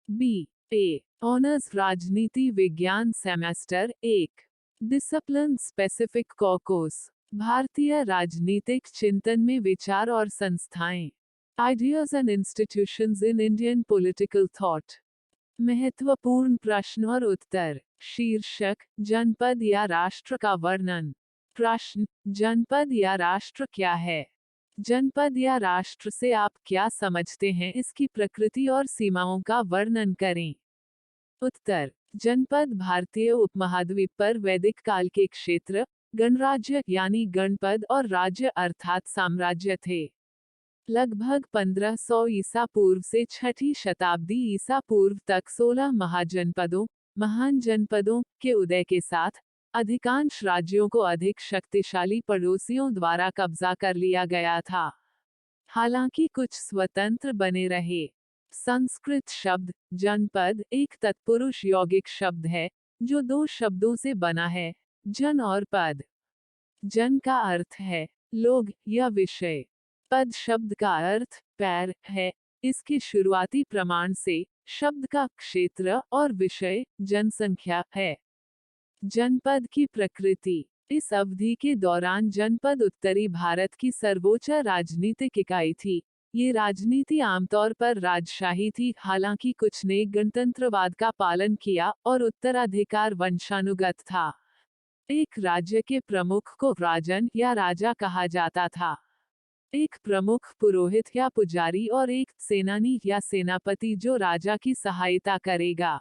B A honours राजनीति विज्ञान semester 1 discipline specific कॉकोस भारतीय राजनीतिक चिंतन में विचार और संस्थाएं ideas and institutions in Indian political thought महत्वपूर्ण प्रश्न और उत्तर शीर्षक जनपद या राष्ट्र का वर्णन प्रश्न जनपद या राष्ट्र क्या है जनपद या राष्ट्र से आप क्या समझते हैं इसकी प्रकृति और सीमाओं का वर्णन करें उत्तर जनपद भारतीय उपमहाद्वीप पर वैदिक काल के क्षेत्र गणराज्य यानी गणपद और राज्य अर्थात साम्राज्य थे लगभग 1500 ईसा पूर्व से 6ठी शताब्दी ईसा पूर्व तक 16 महाजनपदों महान जनपदों के उदय के साथ अधिकांश राज्यों को अधिक शक्तिशाली पड़ोसियों द्वारा कब्जा कर लिया गया था हालांकि कुछ स्वतंत्र बने रहे संस्कृत शब्द जनपद एक तत्पुरुष यौगिक शब्द है जो दो शब्दों से बना है जन और पद जन का अर्थ है लोग या विषय पद शब्द का अर्थ पैर है इसके शुरुआती प्रमाण से शब्द का क्षेत्र और विषय जनसंख्या है जनपद की प्रकृति इस अवधि के दौरान जनपद उत्तरी भारत की सर्वोच्च राजनीतिक इकाई थी ये राजनीति आमतौर पर राजशाही थी हालांकि कुछ ने गणतंत्रवाद का पालन किया और उत्तराधिकार वंशानुगत था एक राज्य के प्रमुख को राजन या राजा कहा जाता था एक प्रमुख पुरोहित या पुजारी और एक सेनानी या सेनापति जो राजा की सहायता करेगा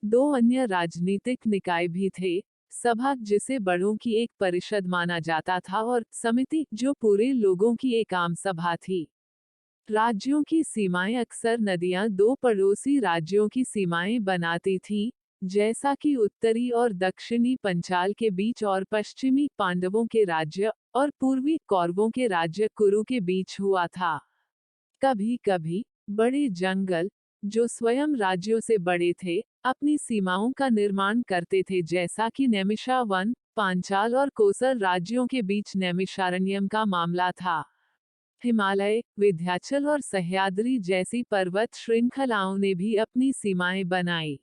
दो अन्य राजनीतिक निकाय भी थे सभा जिसे बड़ों की एक परिषद माना जाता था और समिति जो पूरे लोगों की एक आम सभा थी राज्यों की सीमाएं अक्सर नदियां दो पड़ोसी राज्यों की सीमाएं बनाती थीं जैसा कि उत्तरी और दक्षिणी पंचाल के बीच और पश्चिमी पांडवों के राज्य और पूर्वी कौरवों के राज्य कुरु के बीच हुआ था कभी कभी बड़े जंगल जो स्वयं राज्यों से बड़े थे अपनी सीमाओं का निर्माण करते थे जैसा कि नैमिषारण्य पांचाल और कोसल राज्यों के बीच नैमिषारण्यम का मामला था हिमालय विंध्याचल और सह्याद्री जैसी पर्वत श्रृंखलाओं ने भी अपनी सीमाएं बनाई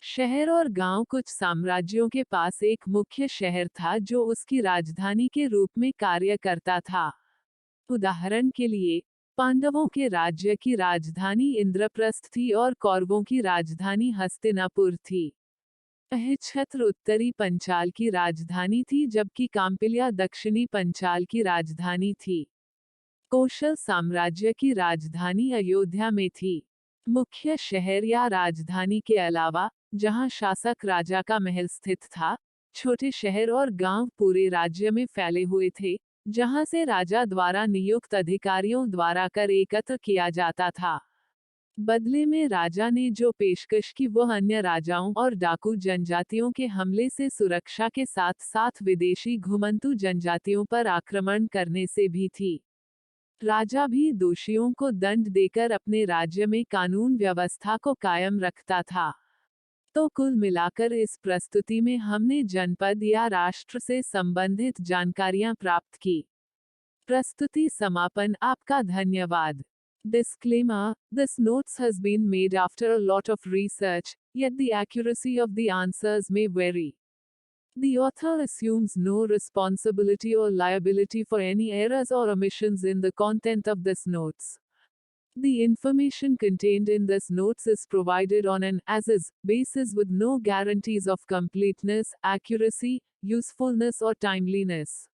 शहर और गांव कुछ साम्राज्यों के पास एक मुख्य शहर था जो उसकी राजधानी के रूप में कार्य करता था उदाहरण के लिए पांडवों के राज्य की राजधानी इंद्रप्रस्थ थी और कौरवों की राजधानी हस्तिनापुर थी अहिच्छत्र उत्तरी पंचाल की राजधानी थी जबकि काम्पिल्या दक्षिणी पंचाल की राजधानी थी कौशल साम्राज्य की राजधानी अयोध्या में थी मुख्य शहर या राजधानी के अलावा जहां शासक राजा का महल स्थित था छोटे शहर और गांव पूरे राज्य में फैले हुए थे जहां से राजा द्वारा नियुक्त अधिकारियों द्वारा कर एकत्र किया जाता था बदले में राजा ने जो पेशकश की वह अन्य राजाओं और डाकू जनजातियों के हमले से सुरक्षा के साथ साथ विदेशी घुमंतू जनजातियों पर आक्रमण करने से भी थी राजा भी दोषियों को दंड देकर अपने राज्य में कानून व्यवस्था को कायम रखता था तो कुल मिलाकर इस प्रस्तुति में हमने जनपद या राष्ट्र से संबंधित जानकारियां प्राप्त की प्रस्तुति समापन आपका धन्यवाद Disclaimer: This notes has been made after a lot of research, yet the accuracy of the answers may vary. The author assumes no responsibility or liability for any errors or omissions in the content of this notes. The information contained in this notes is provided on an as-is basis with no guarantees of completeness, accuracy, usefulness or timeliness.